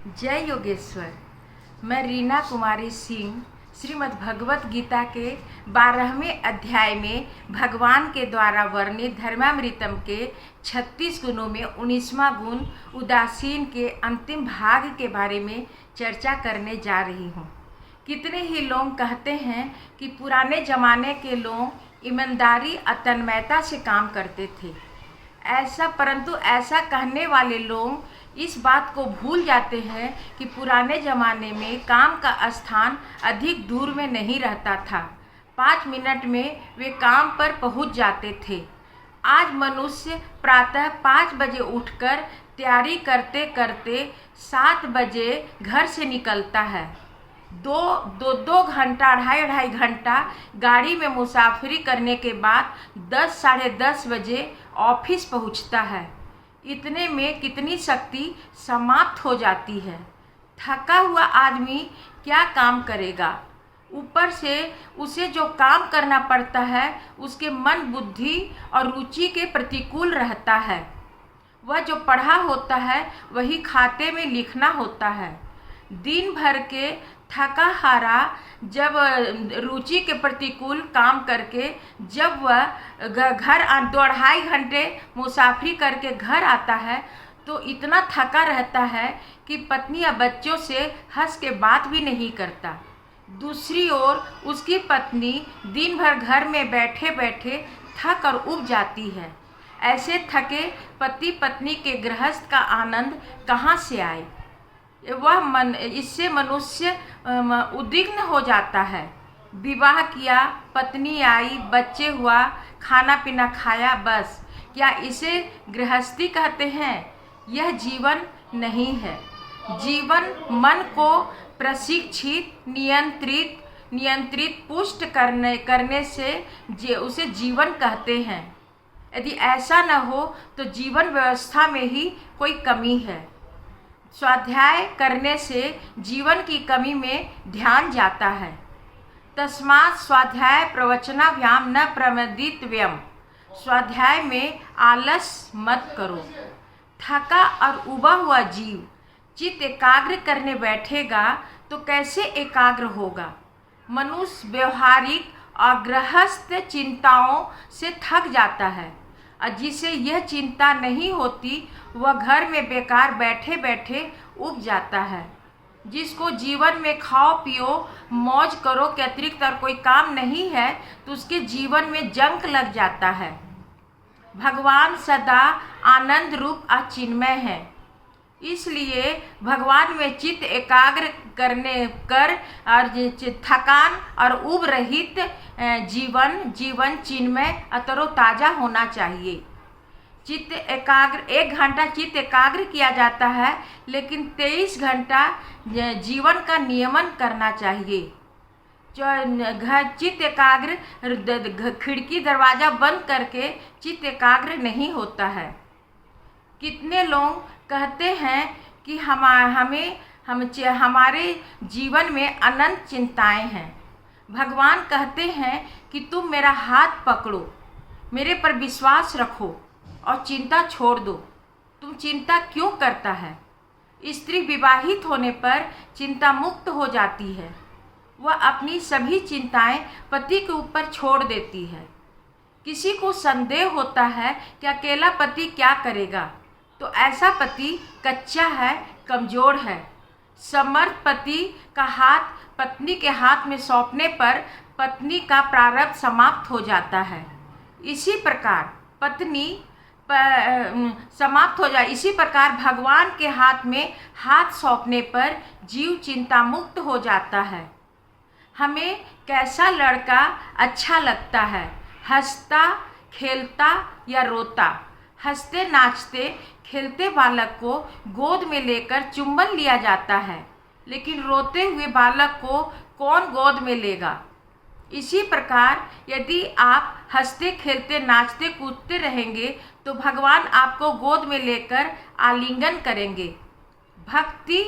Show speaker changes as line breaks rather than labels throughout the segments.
जय योगेश्वर। मैं रीना कुमारी सिंह श्रीमद् भगवत गीता के 12वें अध्याय में भगवान के द्वारा वर्णित धर्मामृतम के 36 गुणों में 19वां गुण उदासीन के अंतिम भाग के बारे में चर्चा करने जा रही हूँ। कितने ही लोग कहते हैं कि पुराने ज़माने के लोग ईमानदारी अतन्मयता से काम करते थे। परंतु ऐसा कहने वाले लोग इस बात को भूल जाते हैं कि पुराने ज़माने में काम का स्थान अधिक दूर में नहीं रहता था। 5 मिनट में वे काम पर पहुंच जाते थे। आज मनुष्य प्रातः 5 बजे उठकर तैयारी करते करते 7 बजे घर से निकलता है। दो घंटा ढाई घंटा गाड़ी में मुसाफिरी करने के बाद 10 साढ़े 10 बजे ऑफिस पहुंचता है। इतने में कितनी शक्ति समाप्त हो जाती है। थका हुआ आदमी क्या काम करेगा? ऊपर से उसे जो काम करना पड़ता है उसके मन बुद्धि और रुचि के प्रतिकूल रहता है। वह जो पढ़ा होता है वही खाते में लिखना होता है। दिन भर के थका हारा जब रुचि के प्रतिकूल काम करके जब वह घर 2-2.5 घंटे मुसाफरी करके घर आता है तो इतना थका रहता है कि पत्नी या बच्चों से हंस के बात भी नहीं करता। दूसरी ओर उसकी पत्नी दिन भर घर में बैठे बैठे थक और ऊब जाती है। ऐसे थके पति पत्नी के गृहस्थ का आनंद कहाँ से आए? इससे मनुष्य उद्विग्न हो जाता है। विवाह किया, पत्नी आई, बच्चे हुआ, खाना पीना खाया, बस। क्या इसे गृहस्थी कहते हैं? यह जीवन नहीं है। जीवन मन को प्रशिक्षित, नियंत्रित पुष्ट करने से उसे जीवन कहते हैं। यदि ऐसा न हो तो जीवन व्यवस्था में ही कोई कमी है। स्वाध्याय करने से जीवन की कमी में ध्यान जाता है। तस्मात् स्वाध्याय प्रवचनाभ्याम न प्रमदितव्यम। स्वाध्याय में आलस मत करो। थका और उबा हुआ जीव चित्त एकाग्र करने बैठेगा तो कैसे एकाग्र होगा? मनुष्य व्यवहारिक और गृहस्थ चिंताओं से थक जाता है और जिसे यह चिंता नहीं होती वह घर में बेकार बैठे बैठे उब जाता है। जिसको जीवन में खाओ पियो मौज करो के अतिरिक्त और कोई काम नहीं है तो उसके जीवन में जंक लग जाता है। भगवान सदा आनंद रूप अचिन्मय है। इसलिए भगवान में चित्त एकाग्र और थकान और उब रहित जीवन चिन्मय तरोताजा होना चाहिए। चित्त एकाग्र 1 घंटा चित्त एकाग्र किया जाता है लेकिन 23 घंटा जीवन का नियमन करना चाहिए। जो चित्त एकाग्र खिड़की दरवाज़ा बंद करके चित्त एकाग्र नहीं होता है। कितने लोग कहते हैं कि हमारे जीवन में अनंत चिंताएं हैं। भगवान कहते हैं कि तुम मेरा हाथ पकड़ो, मेरे पर विश्वास रखो और चिंता छोड़ दो। तुम चिंता क्यों करता है? स्त्री विवाहित होने पर चिंता मुक्त हो जाती है। वह अपनी सभी चिंताएं पति के ऊपर छोड़ देती है। किसी को संदेह होता है कि अकेला पति क्या करेगा, तो ऐसा पति कच्चा है, कमज़ोर है। समर्थ पति का हाथ पत्नी के हाथ में सौंपने पर पत्नी का प्रारब्ध समाप्त हो जाता है। इसी प्रकार इसी प्रकार भगवान के हाथ में हाथ सौंपने पर जीव चिंता मुक्त हो जाता है। हमें कैसा लड़का अच्छा लगता है? हंसता, खेलता या रोता? हंसते नाचते खेलते बालक को गोद में लेकर चुंबन लिया जाता है, लेकिन रोते हुए बालक को कौन गोद में लेगा? इसी प्रकार यदि आप हंसते खेलते नाचते कूदते रहेंगे तो भगवान आपको गोद में लेकर आलिंगन करेंगे। भक्ति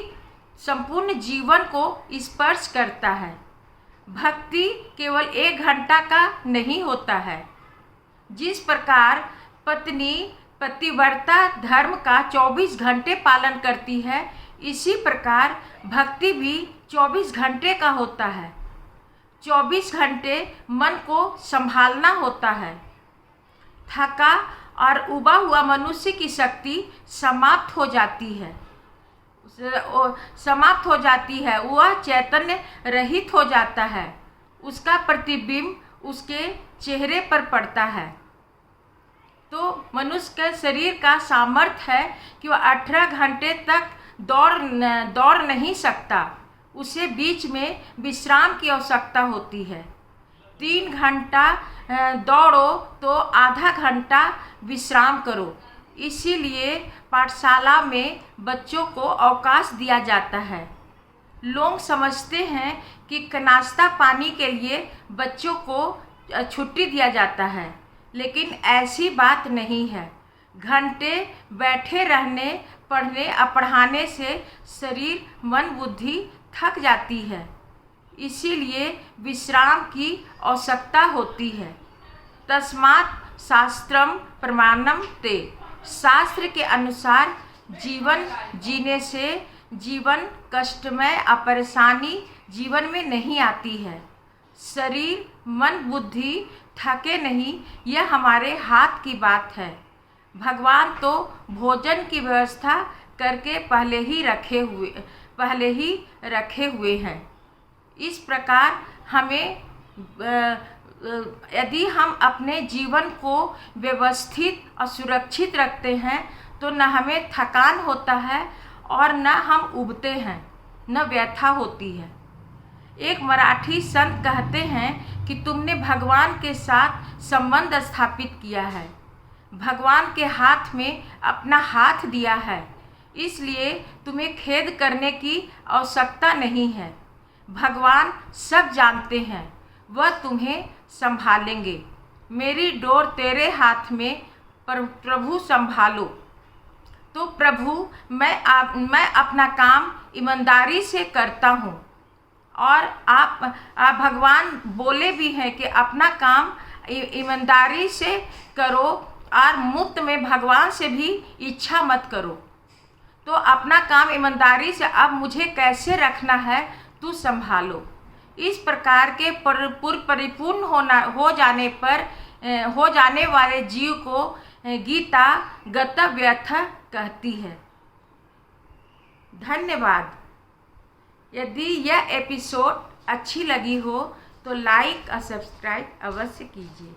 संपूर्ण जीवन को स्पर्श करता है। भक्ति केवल 1 घंटा का नहीं होता है। जिस प्रकार पत्नी पतिव्रता धर्म का 24 घंटे पालन करती है, इसी प्रकार भक्ति भी 24 घंटे का होता है। 24 घंटे मन को संभालना होता है। थका और उबा हुआ मनुष्य की शक्ति समाप्त हो जाती है, वह चैतन्य रहित हो जाता है। उसका प्रतिबिंब उसके चेहरे पर पड़ता है। तो मनुष्य के शरीर का सामर्थ्य है कि वह 18 घंटे तक दौड़ नहीं सकता। उसे बीच में विश्राम की आवश्यकता होती है। 3 घंटा दौड़ो तो आधा घंटा विश्राम करो। इसीलिए पाठशाला में बच्चों को अवकाश दिया जाता है। लोग समझते हैं कि नाश्ता पानी के लिए बच्चों को छुट्टी दिया जाता है, लेकिन ऐसी बात नहीं है। घंटे बैठे रहने, पढ़ने और पढ़ाने से शरीर मन बुद्धि थक जाती है। इसीलिए विश्राम की आवश्यकता होती है। तस्मात् शास्त्रम प्रमाणम ते। शास्त्र के अनुसार जीवन जीने से जीवन कष्टमय और परेशानी जीवन में नहीं आती है। शरीर मन बुद्धि थके नहीं, यह हमारे हाथ की बात है। भगवान तो भोजन की व्यवस्था करके पहले ही रखे हुए हैं। इस प्रकार हमें यदि हम अपने जीवन को व्यवस्थित और सुरक्षित रखते हैं तो न हमें थकान होता है और न हम उबते हैं, न व्यथा होती है। एक मराठी संत कहते हैं कि तुमने भगवान के साथ संबंध स्थापित किया है, भगवान के हाथ में अपना हाथ दिया है, इसलिए तुम्हें खेद करने की आवश्यकता नहीं है। भगवान सब जानते हैं, वह तुम्हें संभालेंगे। मेरी डोर तेरे हाथ में, प्रभु संभालो। तो प्रभु मैं अपना काम ईमानदारी से करता हूँ, और आप भगवान बोले भी हैं कि अपना काम ईमानदारी से करो और मुफ्त में भगवान से भी इच्छा मत करो। तो अपना काम ईमानदारी से अब मुझे कैसे रखना है तू संभालो। इस प्रकार के परिपूर्ण हो जाने वाले जीव को गीता गतव्यथ कहती है। धन्यवाद। यदि यह एपिसोड अच्छी लगी हो तो लाइक और सब्सक्राइब अवश्य कीजिए।